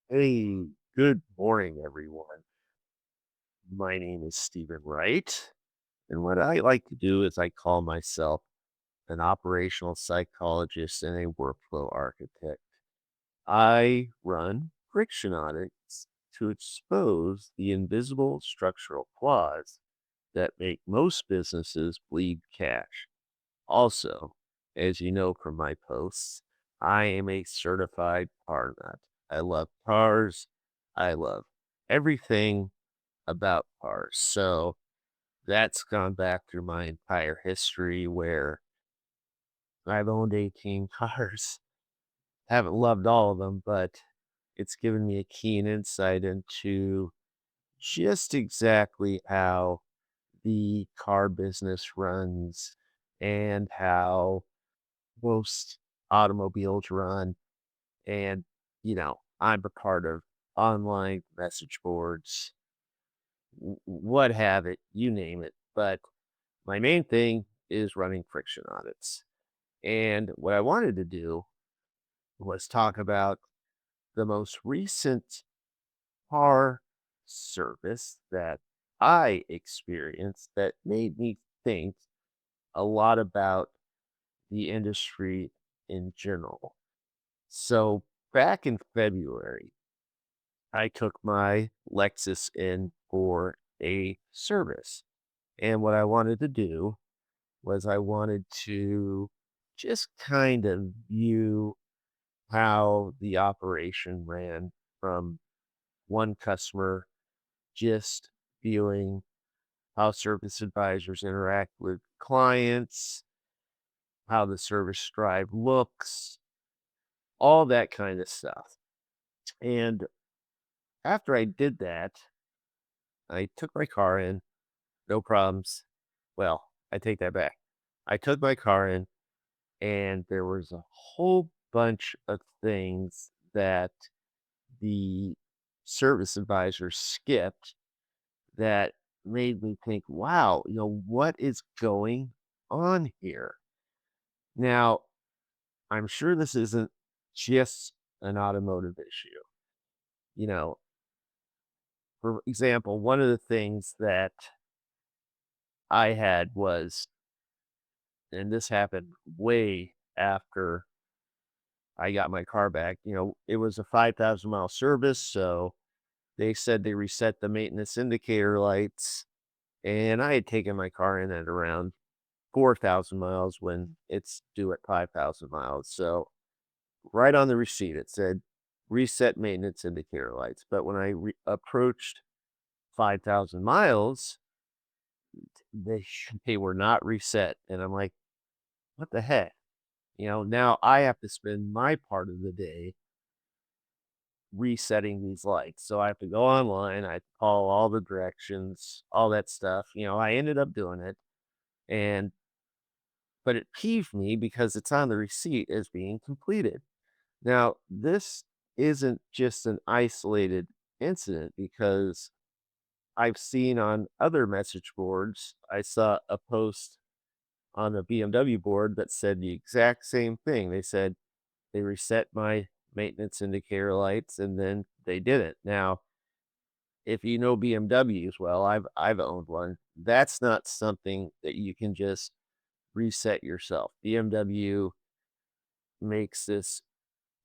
Hey, good morning, everyone. My name is Stephen Wright, and what I like to do is I call myself an operational psychologist and a workflow architect. I run friction audits to expose the invisible structural flaws that make most businesses bleed cash. Also, as you know from my posts, I am a certified car nut. I love cars. I love everything about cars. So that's gone back through my entire history where I've owned 18 cars. Haven't loved all of them, but it's given me a keen insight into just exactly how the car business runs and how most automobiles run. And, I'm a part of online message boards, what have it, you name it. But my main thing is running friction audits. And what I wanted to do was talk about the most recent car service that I experienced that made me think a lot about the industry in general. So back in February, I took my Lexus in for a service. And what I wanted to do was I wanted to just kind of view how the operation ran from one customer, just viewing how service advisors interact with clients, how the service drive looks, all that kind of stuff. And after I did that, I took my car in, no problems. Well, I take that back. I took my car in, and there was a whole bunch of things that the service advisor skipped that made me think, wow, what is going on here? Now, I'm sure this isn't just an automotive issue. You know, for example, one of the things that I had was, and this happened way after I got my car back, it was a 5,000-mile service. So they said they reset the maintenance indicator lights. And I had taken my car in at around 4,000 miles when it's due at 5,000 miles. So right on the receipt, it said reset maintenance indicator lights. But when I approached 5,000 miles, they, they were not reset. And I'm like, what the heck? Now I have to spend my part of the day resetting these lights. So I have to go online, I follow all the directions, all that stuff. I ended up doing it. And but it peeved me because it's on the receipt as being completed. Now, this isn't just an isolated incident because I've seen on other message boards, I saw a post on a BMW board that said the exact same thing. They said they reset my maintenance indicator lights and then they did it. Now, if you know BMWs well, I've owned one. That's not something that you can just reset yourself. BMW makes this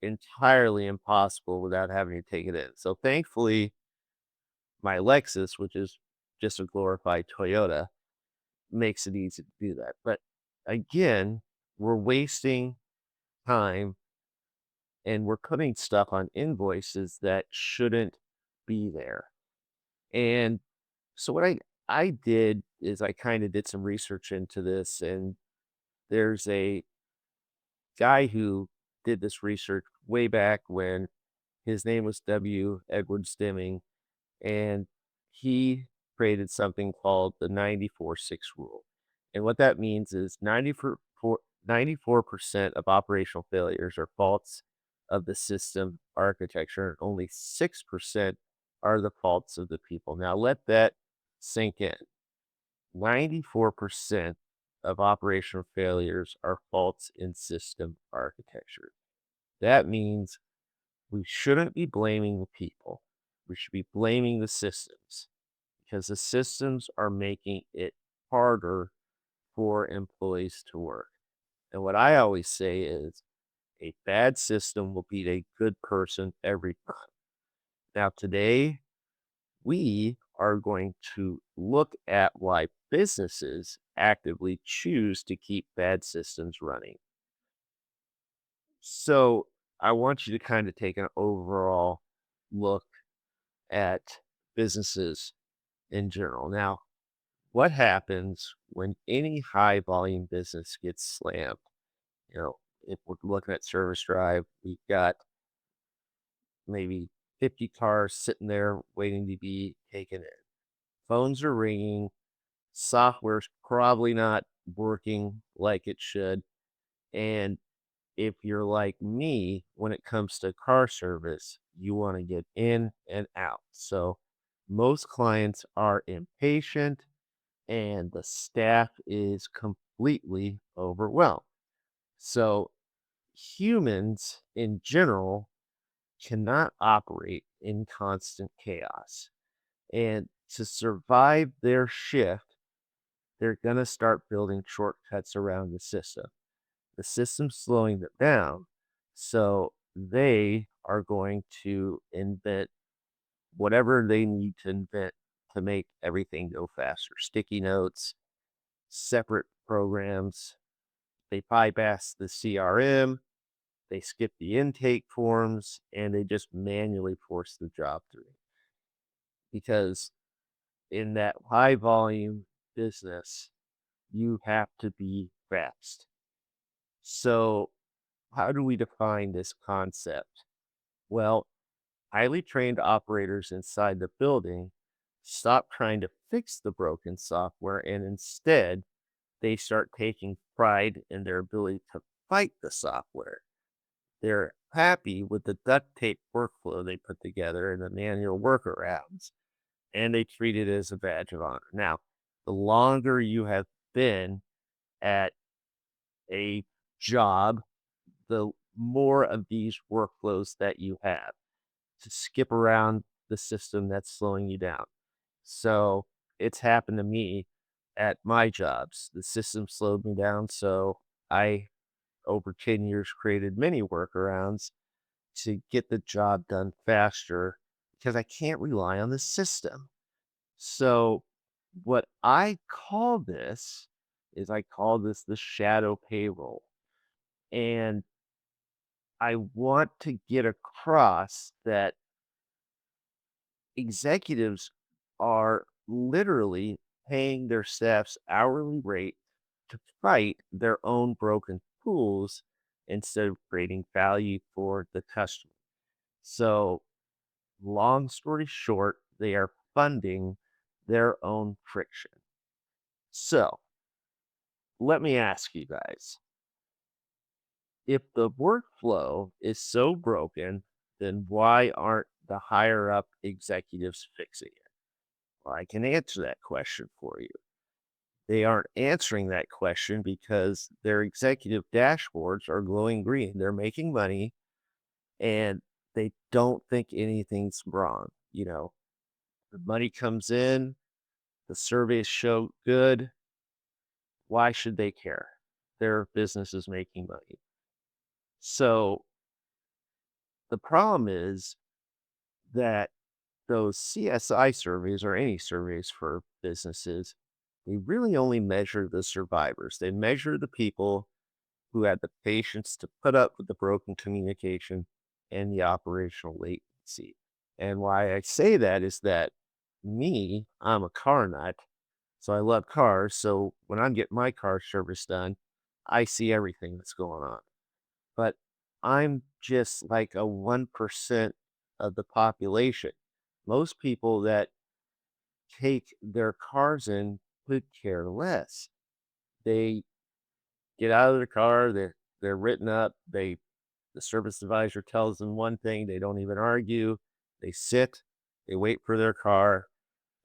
entirely impossible without having to take it in. So thankfully, my Lexus, which is just a glorified Toyota, makes it easy to do that. But again, we're wasting time and we're putting stuff on invoices that shouldn't be there. And so what I did is I kind of did some research into this, and there's a guy who did this research way back when his name was W. Edward Deming, and he created something called the 94-6 rule. And what that means is 94% of operational failures are faults of the system architecture, and only 6% are the faults of the people. Now let that sink in. 94% of operational failures are faults in system architecture. That means We shouldn't be blaming the people. We should be blaming the systems because the systems are making it harder for employees to work. And what I always say is a bad system will beat a good person every time. Now, today, we are going to look at why businesses actively choose to keep bad systems running. So, I want you to kind of take an overall look at businesses in general. Now, what happens when any high volume business gets slammed? You know, if we're looking at service drive, we've got maybe 50 cars sitting there waiting to be taken in. Phones are ringing, software's probably not working like it should. And if you're like me, when it comes to car service, you want to get in and out. So most clients are impatient and the staff is completely overwhelmed. So humans in general cannot operate in constant chaos. And to survive their shift, they're going to start building shortcuts around the system. The system's slowing them down. So they are going to invent whatever they need to invent to make everything go faster. Sticky notes, separate programs. They bypass the CRM, they skip the intake forms, and they just manually force the job through. Because in that high volume business, you have to be fast. So, how do we define this concept? Well, highly trained operators inside the building stop trying to fix the broken software and instead they start taking pride in their ability to fight the software. They're happy with the duct tape workflow they put together and the manual workarounds, and they treat it as a badge of honor. Now, the longer you have been at a job, the more of these workflows that you have to skip around the system that's slowing you down. So it's happened to me at my jobs. The system slowed me down. So I, over 10 years, created many workarounds to get the job done faster because I can't rely on the system. So what I call this is I call this the shadow payroll. And I want to get across that executives are literally paying their staff's hourly rate to fight their own broken tools instead of creating value for the customer. So, long story short, they are funding their own friction. So, let me ask you guys, if the workflow is so broken, then why aren't the higher up executives fixing it? Well, I can answer that question for you. They aren't answering that question because their executive dashboards are glowing green. They're making money and they don't think anything's wrong. The money comes in, the surveys show good. Why should they care? Their business is making money. So the problem is that those CSI surveys or any surveys for businesses, they really only measure the survivors. They measure the people who had the patience to put up with the broken communication and the operational latency. And why I say that is that me, I'm a car nut, so I love cars. So when I'm getting my car service done, I see everything that's going on. But I'm just like a 1% of the population. Most people that take their cars in could care less. They get out of their car, they're written up, the service advisor tells them one thing, they don't even argue. They sit, they wait for their car,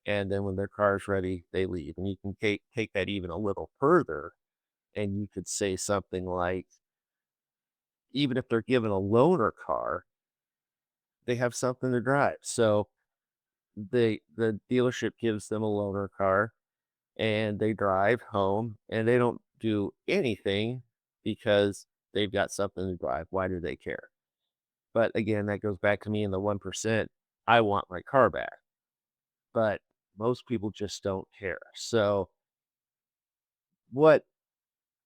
and then when their car is ready, they leave. And you can take that even a little further, and you could say something like, even if they're given a loaner car, they have something to drive. So the dealership gives them a loaner car and they drive home and they don't do anything because they've got something to drive. Why do they care? But again, that goes back to me in the 1%. I want my car back, but most people just don't care. So what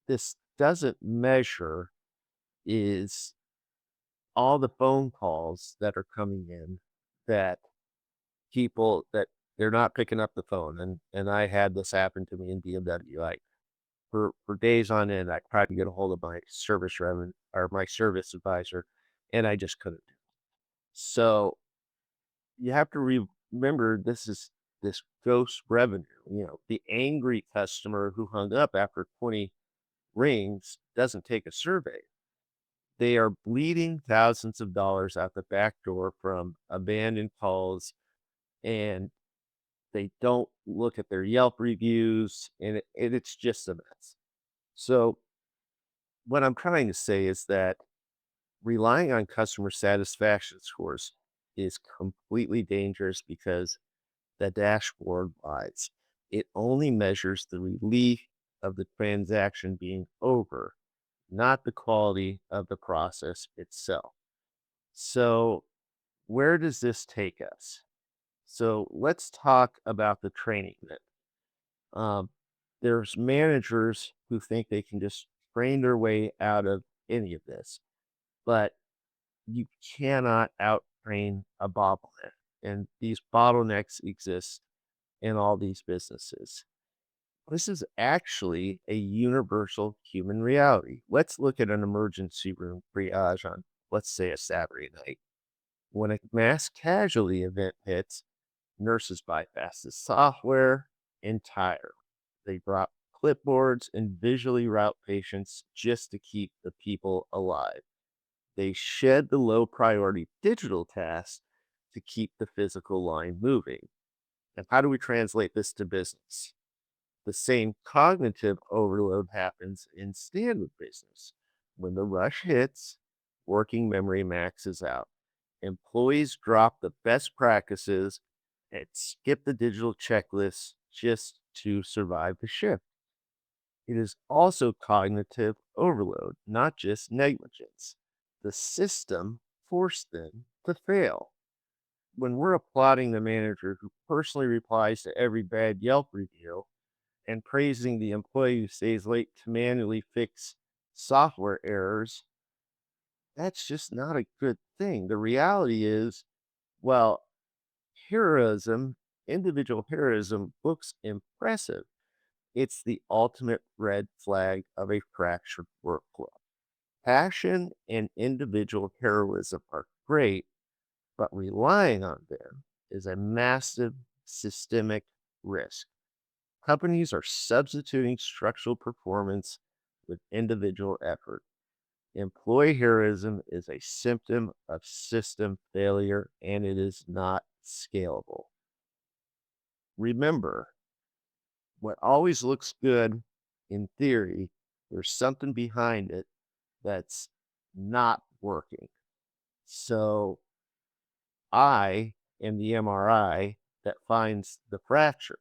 this doesn't measure is all the phone calls that are coming in that people that they're not picking up the phone. And I had this happen to me in BMW. For days on end, I tried to get a hold of my service revenue or my service advisor, and I just couldn't. So you have to remember this is this ghost revenue. The angry customer who hung up after 20 rings doesn't take a survey. They are bleeding thousands of dollars out the back door from abandoned calls, and they don't look at their Yelp reviews, and it's just a mess. So what I'm trying to say is that relying on customer satisfaction scores is completely dangerous because the dashboard lies. It only measures the relief of the transaction being over, not the quality of the process itself. So, where does this take us? So, let's talk about the training then. Um, there's managers who think they can just train their way out of any of this, but you cannot out-train a bottleneck, and these bottlenecks exist in all these businesses. This is actually a universal human reality. Let's look at an emergency room triage on, let's say, a Saturday night. When a mass casualty event hits, nurses bypass the software entirely. They drop clipboards and visually route patients just to keep the people alive. They shed the low priority digital tasks to keep the physical line moving. And how do we translate this to business? The same cognitive overload happens in standard business. When the rush hits, working memory maxes out. Employees drop the best practices and skip the digital checklists just to survive the shift. It is also cognitive overload, not just negligence. The system forced them to fail. When we're applauding the manager who personally replies to every bad Yelp review and praising the employee who stays late to manually fix software errors, that's just not a good thing. The reality is, well, heroism, individual heroism looks impressive. It's the ultimate red flag of a fractured workflow. Passion and individual heroism are great, but relying on them is a massive systemic risk. Companies are substituting structural performance with individual effort. Employee heroism is a symptom of system failure and it is not scalable. Remember, what always looks good in theory, there's something behind it that's not working. So I am the MRI that finds the fracture,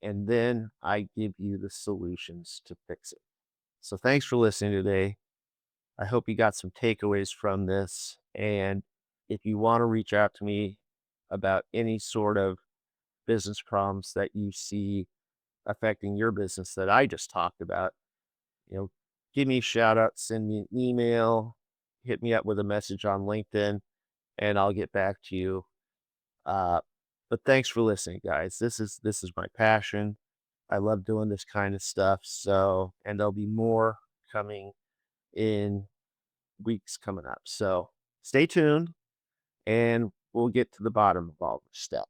and then I give you the solutions to fix it. So thanks for listening today. I hope you got some takeaways from this. And if you want to reach out to me about any sort of business problems that you see affecting your business that I just talked about, give me a shout out, send me an email, hit me up with a message on LinkedIn, and I'll get back to you. Uh, but thanks for listening, guys. This is my passion. I love doing this kind of stuff. So, and there'll be more coming in weeks coming up. So stay tuned and we'll get to the bottom of all this stuff.